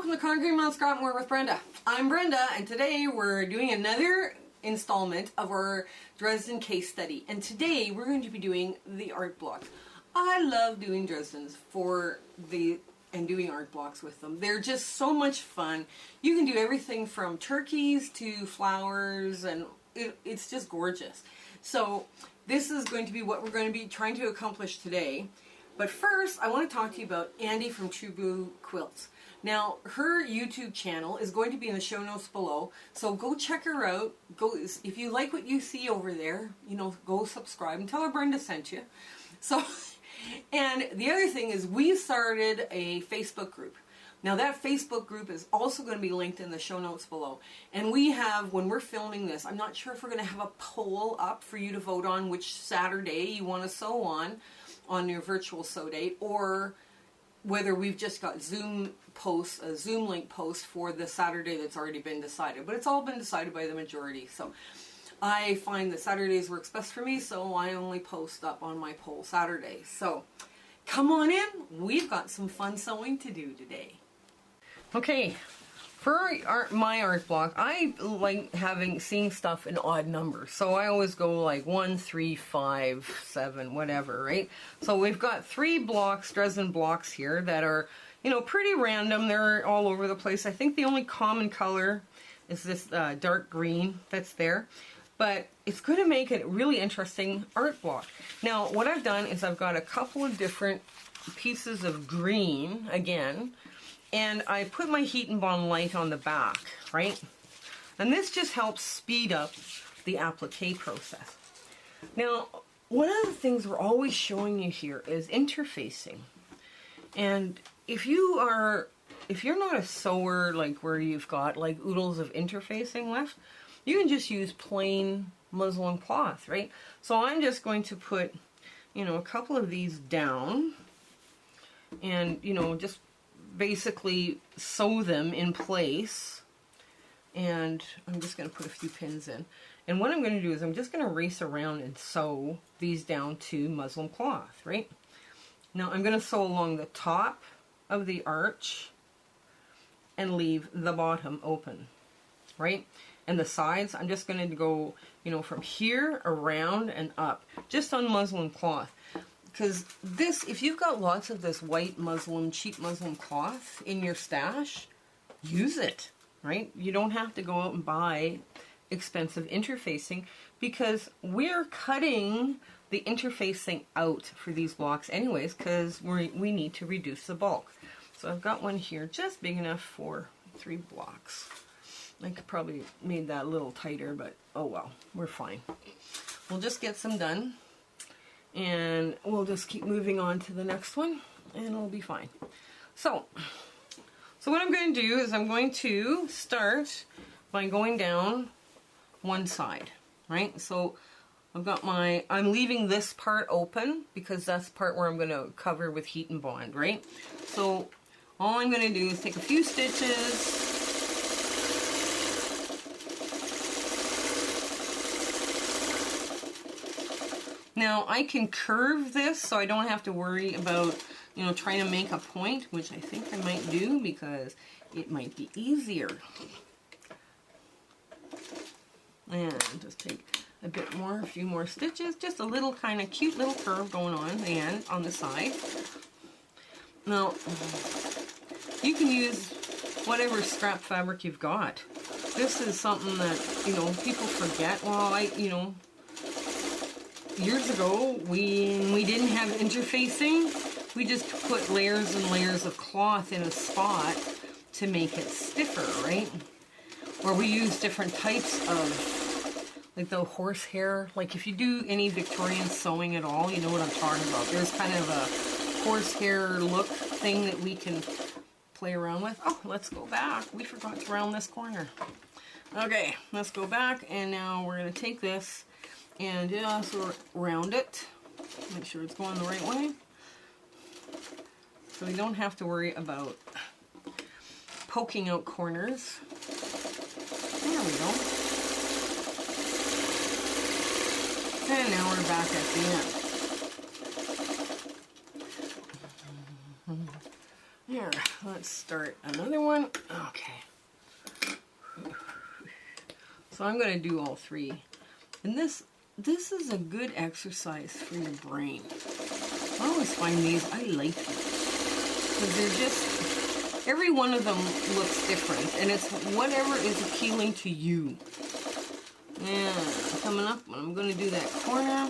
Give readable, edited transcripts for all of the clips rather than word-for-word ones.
welcome to Conquering Mount Scrapmore with Brenda. I'm Brenda, and today we're doing another installment of our Dresden case study. And today we're going to be doing the art blocks. I love doing Dresdens and doing art blocks with them. They're just so much fun. You can do everything from turkeys to flowers, and it's just gorgeous. So this is going to be what we're going to be trying to accomplish today. But first, I want to talk to you about Andi from Blue Quilts. Now, her YouTube channel is going to be in the show notes below, so go check her out. If you like what you see over there, go subscribe and tell her Brenda sent you. So, and the other thing is we started a Facebook group. Now that Facebook group is also going to be linked in the show notes below. And we have, when we're filming this, I'm not sure if we're going to have a poll up for you to vote on which Saturday you want to sew on your virtual sew date, or whether we've just got a Zoom link post for the Saturday that's already been decided. But it's all been decided by the majority. So I find that Saturdays works best for me, so I only post up on my poll Saturday. So come on in, we've got some fun sewing to do today. Okay, for my art block, I like seeing stuff in odd numbers. So I always go like 1, 3, 5, 7, whatever, right? So we've got 3 blocks, Dresden blocks here that are, pretty random. They're all over the place. I think the only common color is this dark green that's there. But it's going to make it a really interesting art block. Now, what I've done is I've got a couple of different pieces of green, again, and I put my heat and bond light on the back, right? And this just helps speed up the applique process. Now, one of the things we're always showing you here is interfacing. And if you're not a sewer, like where you've got like oodles of interfacing left, you can just use plain muslin cloth, right? So I'm just going to put, a couple of these down and, just basically sew them in place. And I'm just going to put a few pins in. And what I'm going to do is I'm just going to race around and sew these down to muslin cloth, right? Now I'm going to sew along the top of the arch and leave the bottom open, right? And the sides, I'm just going to go, from here around and up, just on muslin cloth. Because this, if you've got lots of this white muslin, cheap muslin cloth in your stash, use it, right? You don't have to go out and buy expensive interfacing, because we're cutting the interfacing out for these blocks anyways, because we need to reduce the bulk. So I've got one here just big enough for 3 blocks. I could probably made that a little tighter, but oh well, we're fine. We'll just get some done, and we'll just keep moving on to the next one, and it'll be fine. So what I'm going to do is I'm going to start by going down one side, right? So I'm leaving this part open because that's the part where I'm going to cover with heat and bond, right? So all I'm going to do is take a few stitches. Now I can curve this so I don't have to worry about, trying to make a point, which I think I might do because it might be easier. And just take a few more stitches, just a little kind of cute little curve going on and on the side. Now, you can use whatever scrap fabric you've got. This is something that, people forget. Well, years ago, when we didn't have interfacing, we just put layers and layers of cloth in a spot to make it stiffer, right? Or we use different types of, like the horsehair. Like if you do any Victorian sewing at all, you know what I'm talking about. There's kind of a horsehair look thing that we can play around with. Oh, let's go back. We forgot to round this corner. Okay, let's go back, and now we're going to take this and just round it. Make sure it's going the right way. So we don't have to worry about poking out corners. There we go. And now we're back at the end. Here, let's let's start another one. Okay. So I'm going to do all three. And this is a good exercise for your brain. I always find these, I like these. Because they're just, every one of them looks different. And it's whatever is appealing to you. And coming up, I'm going to do that corner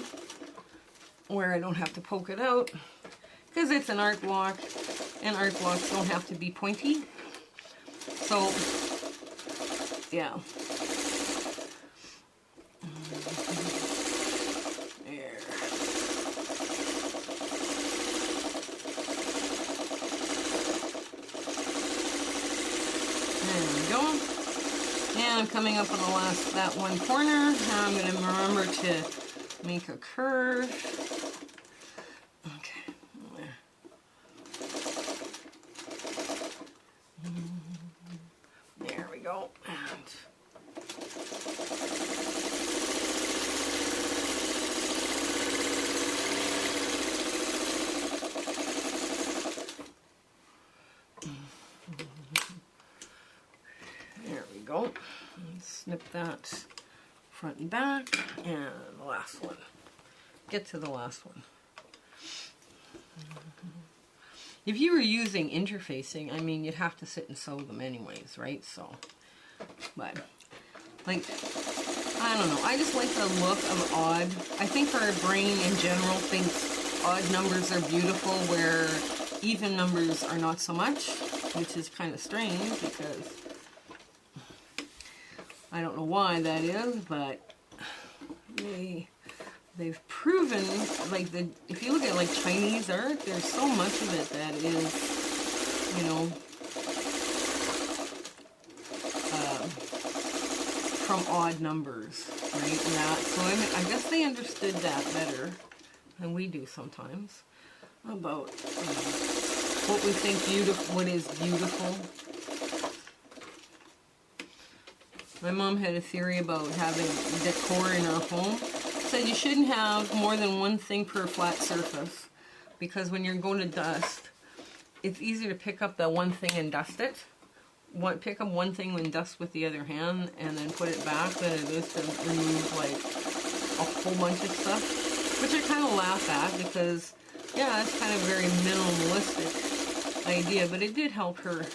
where I don't have to poke it out. Because it's an art block. And art blocks don't have to be pointy. So, yeah. There. There we go. And I'm coming up on the last, that one corner. Now I'm going to remember to make a curve. Okay. There we go. And there we go. Snip that front and back, and the last one. Get to the last one. If you were using interfacing, I mean, you'd have to sit and sew them anyways, right? So, but, like, I don't know. I just like the look of odd. I think our brain in general thinks odd numbers are beautiful, where even numbers are not so much, which is kind of strange because I don't know why that is, but they've proven, like, if you look at like Chinese art, there's so much of it that is, you know, from odd numbers, right? Yeah. So I guess they understood that better than we do sometimes about what we think beautiful, what is beautiful. My mom had a theory about having decor in our home. Said you shouldn't have more than one thing per flat surface, because when you're going to dust, it's easier to pick up that one thing and dust it. Pick up one thing and dust with the other hand and then put it back than it is to remove like a whole bunch of stuff. Which I kind of laugh at because, yeah, it's kind of a very minimalistic idea, but it did help her.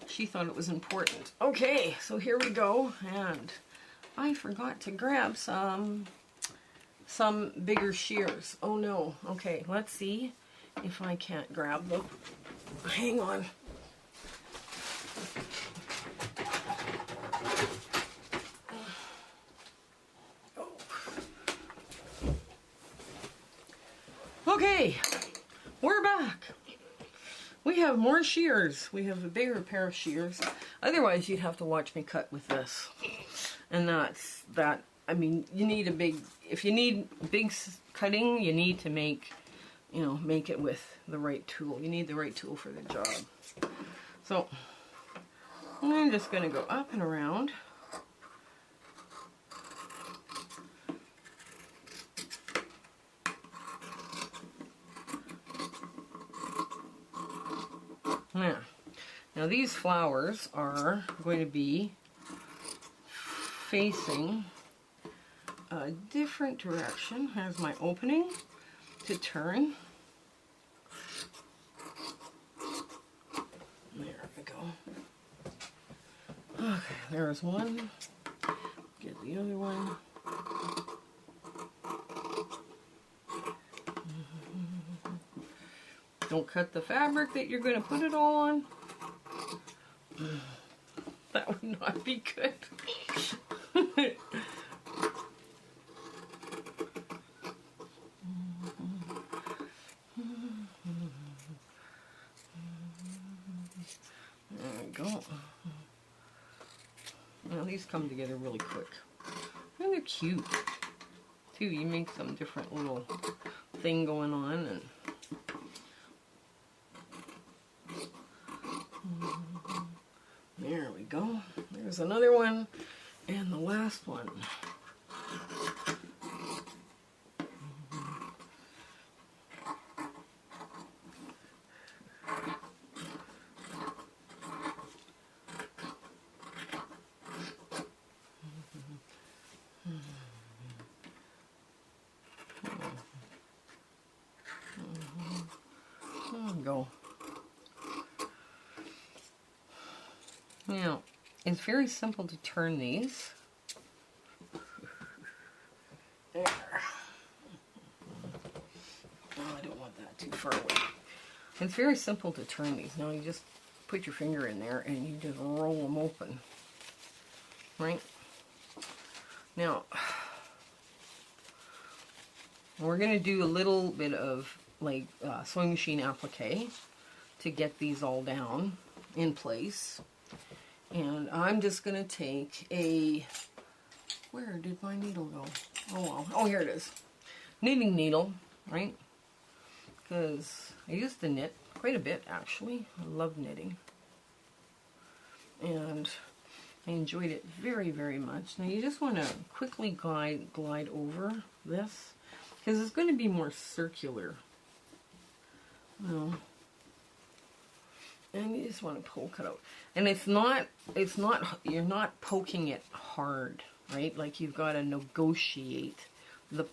She thought it was important. Okay, so here we go, and I forgot to grab some bigger shears. Oh no. Okay, let's see if I can't grab them. Hang on. Okay, we're back. We have more shears. We have a bigger pair of shears. Otherwise, you'd have to watch me cut with this. And that's that. I mean, you need a big, if you need big cutting, you need to make it with the right tool. You need the right tool for the job. So, I'm just going to go up and around. Now these flowers are going to be facing a different direction. Here's my opening to turn. There we go. Okay, there's one. Get the other one. Don't cut the fabric that you're going to put it all on. That would not be good. There we go. Now these come together really quick. And they're cute too. You make some different little thing going on, and there we go. There's another one, and the last one. There we go. Now, it's very simple to turn these. There. Oh, I don't want that too far away. It's very simple to turn these. Now you just put your finger in there and you just roll them open. Right? Now, we're going to do a little bit of like sewing machine applique to get these all down in place. And I'm just going to take a, where did my needle go? Oh well, oh here it is. Knitting needle, right? Because I used to knit quite a bit actually. I love knitting. And I enjoyed it very, very much. Now you just want to quickly glide over this because it's going to be more circular. And you just want to poke it out. And you're not poking it hard, right? Like you've got to negotiate the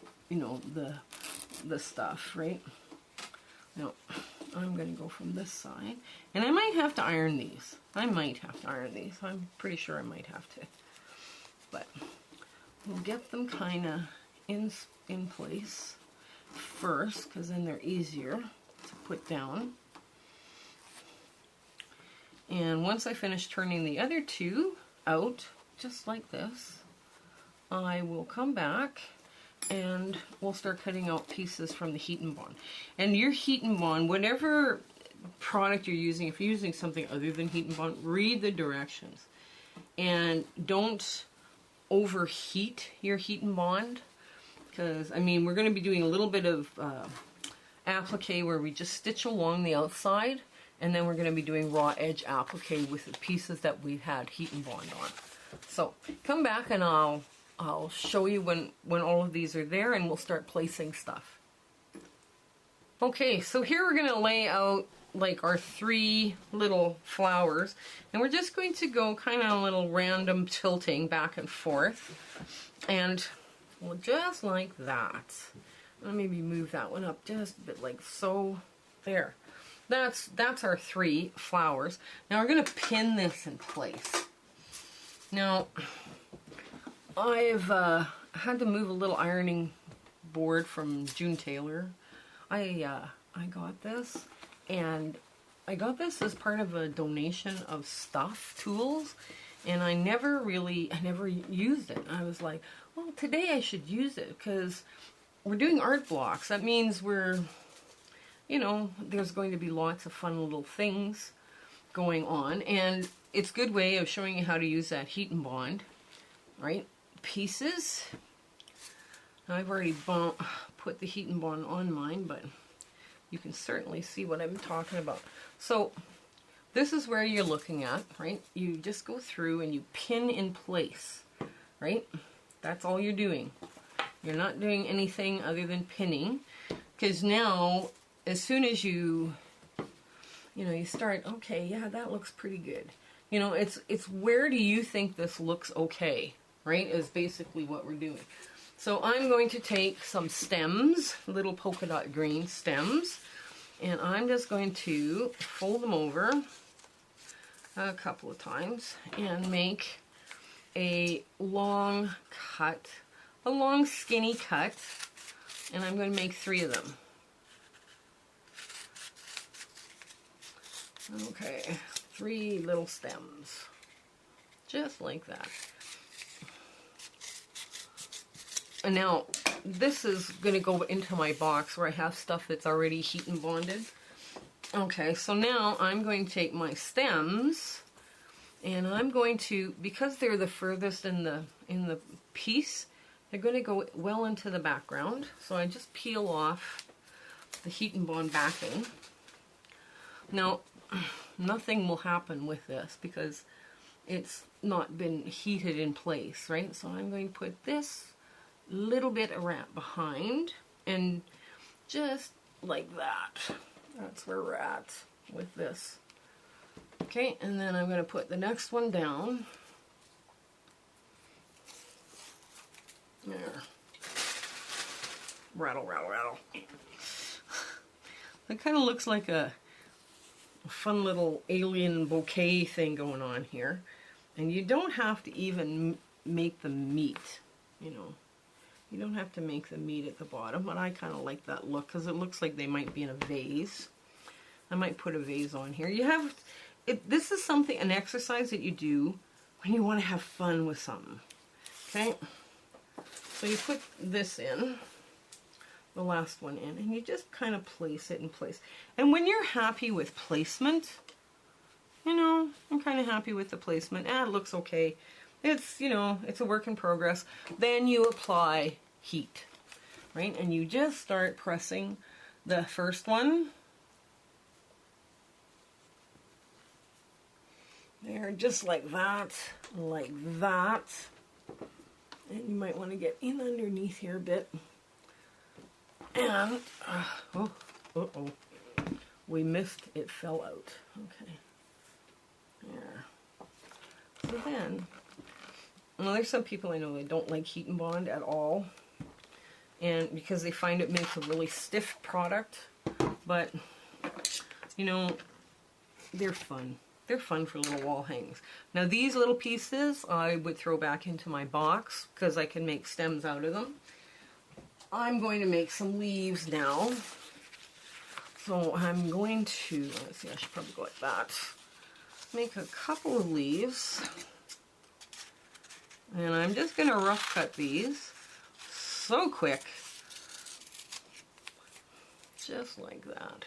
stuff, right? Now, I'm going to go from this side. And I might have to iron these. I'm pretty sure I might have to. But we'll get them kind of in place first, because then they're easier to put down. And once I finish turning the other two out, just like this, I will come back and we'll start cutting out pieces from the heat and bond. And your heat and bond, whatever product you're using, if you're using something other than heat and bond, read the directions. And don't overheat your heat and bond. Because, I mean, we're going to be doing a little bit of applique where we just stitch along the outside. And then we're going to be doing raw edge applique with the pieces that we've had heat and bond on. So come back and I'll show you when all of these are there and we'll start placing stuff. Okay, so here we're going to lay out like our 3 little flowers. And we're just going to go kind of a little random tilting back and forth. And well, just like that. I'll maybe move that one up just a bit like so. There. That's our 3 flowers. Now we're going to pin this in place. Now, I've had to move a little ironing board from June Taylor. I got this, and I got this as part of a donation of stuff tools, and I never used it. I was like, well, today I should use it because we're doing art blocks. That means we're, you know, there's going to be lots of fun little things going on, and it's a good way of showing you how to use that heat and bond, right? Pieces. Now, I've already put the heat and bond on mine, but you can certainly see what I'm talking about. So this is where you're looking at, right? You just go through and you pin in place, right? That's all you're doing. You're not doing anything other than pinning, because now as soon as you start, okay, yeah, that looks pretty good. You know, it's where do you think this looks okay, right, is basically what we're doing. So I'm going to take some stems, little polka dot green stems, and I'm just going to fold them over a couple of times and make a long cut, a long skinny cut, and I'm going to make 3 of them. Okay, 3 little stems, just like that. And now, this is going to go into my box where I have stuff that's already heat and bonded. Okay, so now I'm going to take my stems, and I'm going to, because they're the furthest in the piece, they're going to go well into the background. So I just peel off the heat and bond backing. Now, nothing will happen with this because it's not been heated in place, right? So I'm going to put this little bit around behind, and just like that. That's where we're at with this. Okay, and then I'm going to put the next one down. There. Rattle, rattle, rattle. That kind of looks like a fun little alien bouquet thing going on here. And you don't have to even make the meat, you know. You don't have to make the meat at the bottom, but I kind of like that look because it looks like they might be in a vase. I might put a vase on here. You have, this is something, an exercise that you do when you want to have fun with something. Okay? So you put this in, the last one in, and you just kind of place it in place. And when you're happy with placement, you know, I'm kind of happy with the placement. It looks okay. It's, you know, it's a work in progress. Then you apply heat, right? And you just start pressing the first one. There, just like that, like that. And you might want to get in underneath here a bit. And, uh-oh, we missed, it fell out. Okay. There. So then, well, there's some people I know that don't like heat and bond at all, and because they find it makes a really stiff product, but, you know, they're fun. They're fun for little wall hangs. Now these little pieces I would throw back into my box because I can make stems out of them. I'm going to make some leaves now. So I'm going to, let's see, I should probably go like that. Make a couple of leaves. And I'm just going to rough cut these so quick. Just like that.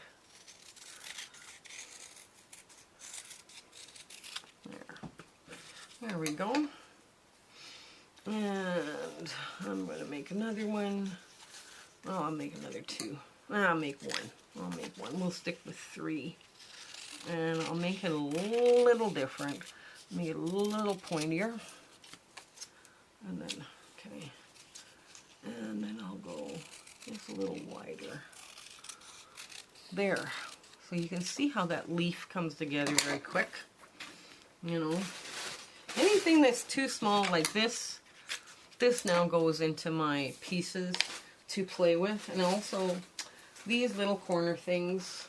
There we go. And I'm going to make another one. Oh, I'll make another two. I'll make one. I'll make one. We'll stick with 3. And I'll make it a little different. Make it a little pointier. And then, okay. And then I'll go just a little wider. There. So you can see how that leaf comes together very quick. You know. Anything that's too small like this now goes into my pieces to play with. And also these little corner things,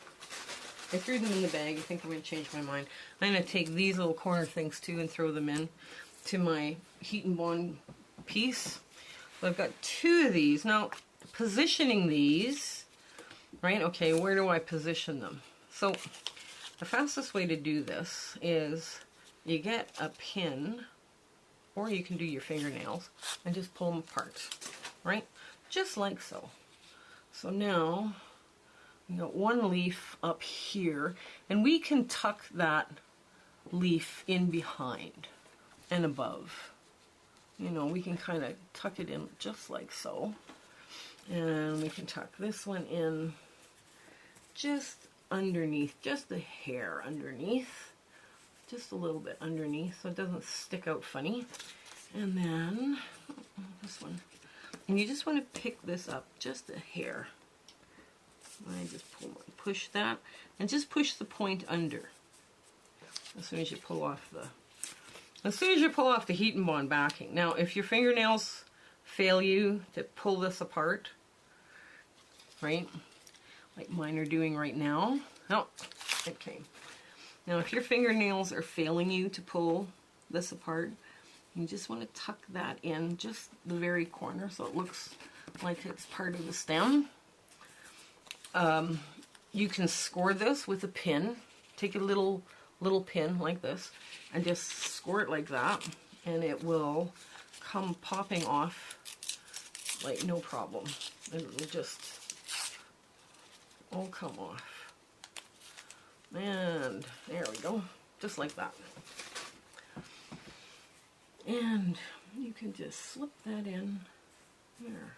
I threw them in the bag. I think I'm going to change my mind. I'm going to take these little corner things too and throw them in to my heat and bond piece. So I've got 2 of these. Now, positioning these, right, okay, where do I position them? So the fastest way to do this is you get a pin, or you can do your fingernails, and just pull them apart, right? Just like so. So now, we got one leaf up here, and we can tuck that leaf in behind and above. You know, we can kind of tuck it in just like so. And we can tuck this one in just underneath, just a hair underneath. Just a little bit underneath so it doesn't stick out funny. And then this one. And you just want to pick this up just a hair. I just push that and just push the point under. As soon as you pull off the heat and bond backing. Now, if your fingernails fail you to pull this apart, right? Like mine are doing right now. Oh, okay. Now, if your fingernails are failing you to pull this apart, you just want to tuck that in just the very corner so it looks like it's part of the stem. You can score this with a pin. Take a little pin like this and just score it like that, and it will come popping off like no problem. It will just all come off. And there we go, just like that. And you can just slip that in there.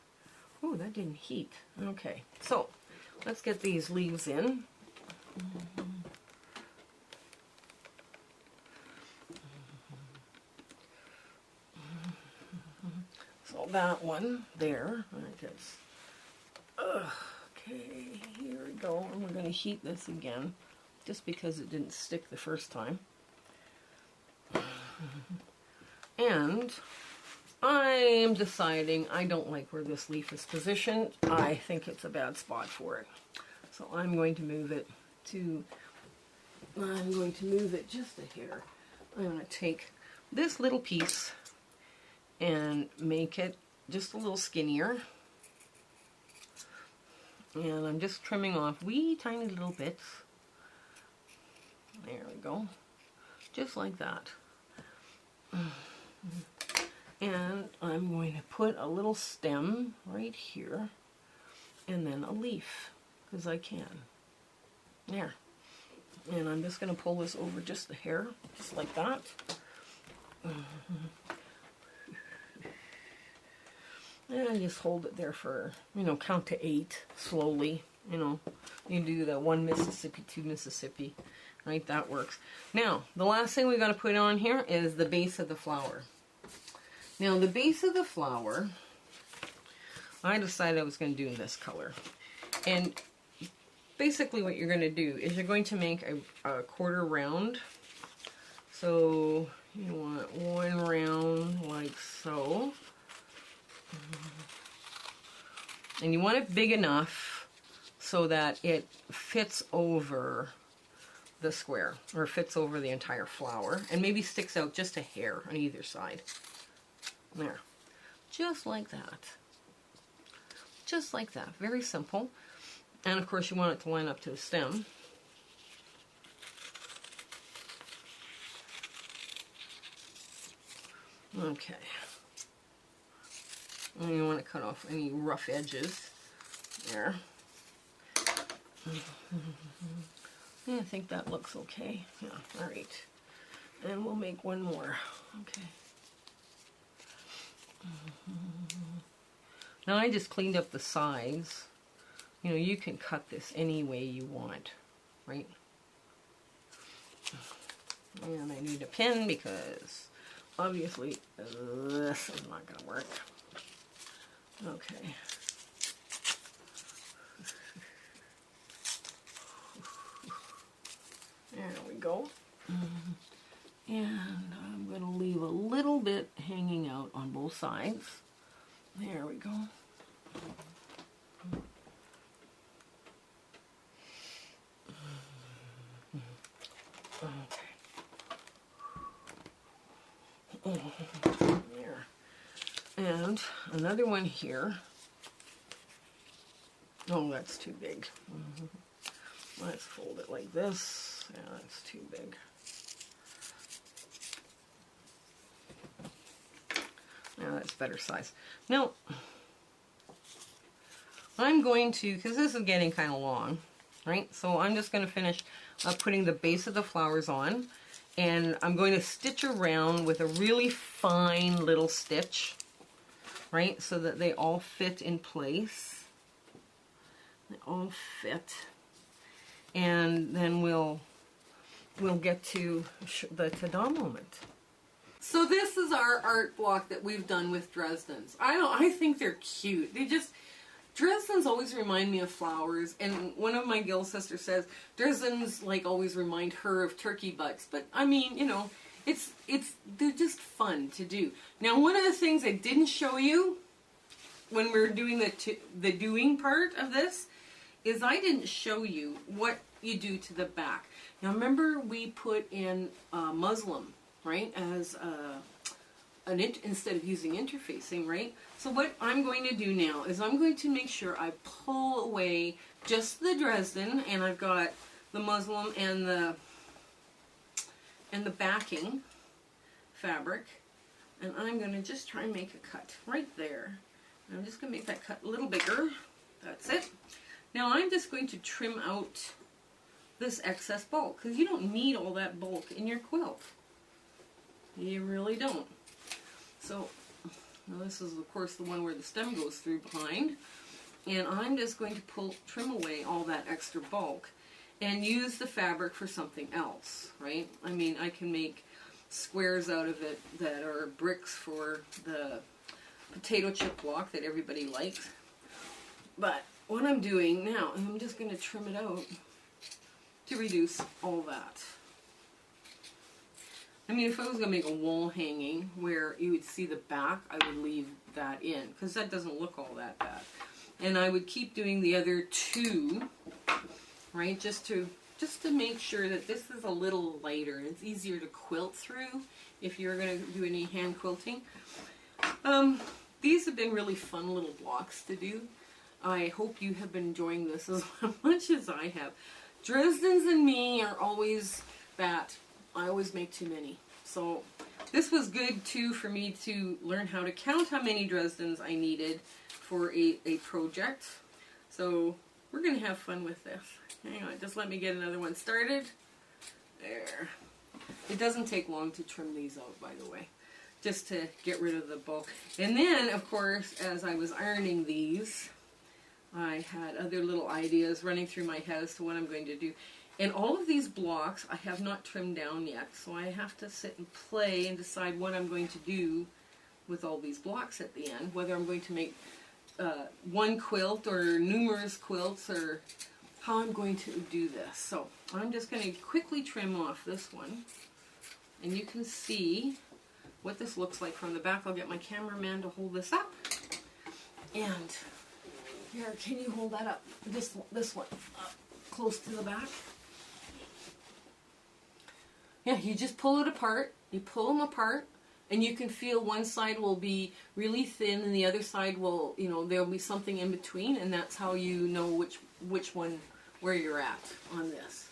Oh, that didn't heat. Okay, so let's get these leaves in. So that one there, I guess. Okay, here we go. And we're going to heat this again, just because it didn't stick the first time. And I am deciding I don't like where this leaf is positioned. I think it's a bad spot for it. So I'm going to move it just a hair. I'm going to take this little piece and make it just a little skinnier. And I'm just trimming off wee tiny little bits. There we go. Just like that. And I'm going to put a little stem right here and then a leaf, because I can. There. And I'm just going to pull this over just a hair, just like that. And just hold it there for, count to 8 slowly. You do the 1 Mississippi, 2 Mississippi. Right, that works. Now, the last thing we got to put on here is the base of the flower. Now, the base of the flower, I decided I was going to do in this color. And basically what you're going to do is you're going to make a quarter round. So, you want 1 round like so. And you want it big enough so that it fits over the square, or fits over the entire flower, and maybe sticks out just a hair on either side. There. Just like that. Just like that. Very simple. And of course you want it to line up to the stem. Okay. And you want to cut off any rough edges. There. Yeah, I think that looks okay. Yeah, alright. And we'll make one more. Okay. Now I just cleaned up the sides. You can cut this any way you want, right? And I need a pin because obviously this is not going to work. Okay. There we go. And I'm going to leave a little bit hanging out on both sides. There we go. Okay. There. And another one here. Oh, that's too big. Let's fold it like this. Yeah, that's too big. Now that's better size. Now, I'm going to, because this is getting kind of long, right? So I'm just going to finish putting the base of the flowers on. And I'm going to stitch around with a really fine little stitch, right? So that they all fit in place. They all fit. And then we'll get to the ta-da moment. So this is our art block that we've done with Dresdens. I think they're cute. Dresdens always remind me of flowers, and one of my Gill sisters says Dresdens always remind her of turkey butts. But I mean, they're just fun to do. Now, one of the things I didn't show you when we were doing the doing part of this is I didn't show you what you do to the back. Now remember we put in muslin, right, as instead of using interfacing, right? So what I'm going to do now is I'm going to make sure I pull away just the Dresden, and I've got the muslin and the backing fabric, and I'm going to just try and make a cut right there. And I'm just going to make that cut a little bigger. That's it. Now I'm just going to trim out this excess bulk, because you don't need all that bulk in your quilt. You really don't. So, now this is of course the one where the stem goes through behind. And I'm just going to trim away all that extra bulk and use the fabric for something else, right? I mean, I can make squares out of it that are bricks for the potato chip block that everybody likes. But what I'm doing now, I'm just going to trim it out to reduce all that. I mean, if I was going to make a wall hanging where you would see the back, I would leave that in, because that doesn't look all that bad. And I would keep doing the other two, right, just to make sure that this is a little lighter and it's easier to quilt through if you're going to do any hand quilting. These have been really fun little blocks to do. I hope you have been enjoying this as much as I have. Dresdens and me are always that. I always make too many. So this was good too for me to learn how to count how many Dresdens I needed for a project. So we're going to have fun with this. Hang on, just let me get another one started. There. It doesn't take long to trim these out, by the way, just to get rid of the bulk. And then, of course, as I was ironing these, I had other little ideas running through my head as to what I'm going to do. And all of these blocks I have not trimmed down yet, so I have to sit and play and decide what I'm going to do with all these blocks at the end, whether I'm going to make one quilt or numerous quilts, or how I'm going to do this. So I'm just going to quickly trim off this one, and you can see what this looks like from the back. I'll get my cameraman to hold this up. And here, can you hold that up? This one, up close to the back. Yeah, you just pull it apart. You pull them apart, and you can feel one side will be really thin, and the other side will, you know, there'll be something in between, and that's how you know which one, where you're at on this.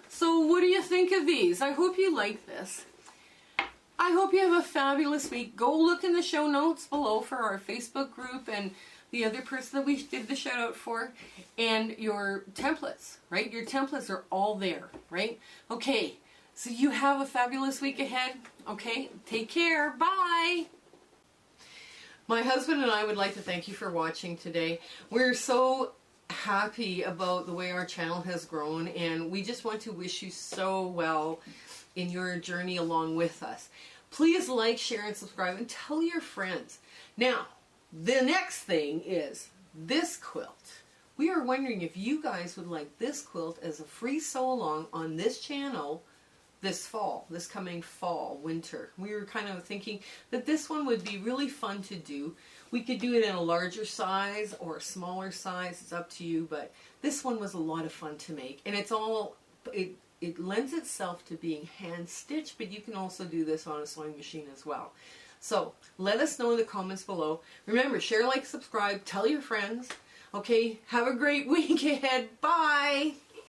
So what do you think of these? I hope you like this. I hope you have a fabulous week. Go look in the show notes below for our Facebook group and the other person that we did the shout out for, and your templates, right? Your templates are all there, right? Okay, so you have a fabulous week ahead. Okay, take care. Bye. My husband and I would like to thank you for watching today. We're so happy about the way our channel has grown, and we just want to wish you so well in your journey along with us. Please like, share, and subscribe, and tell your friends. Now, the next thing is this quilt. We are wondering if you guys would like this quilt as a free sew along on this channel this fall, this coming fall, winter. We were kind of thinking that this one would be really fun to do. We could do it in a larger size or a smaller size, it's up to you, but this one was a lot of fun to make. And it's all, it lends itself to being hand stitched, but you can also do this on a sewing machine as well. So let us know in the comments below. Remember, share, like, subscribe, tell your friends. Okay, have a great week ahead. Bye!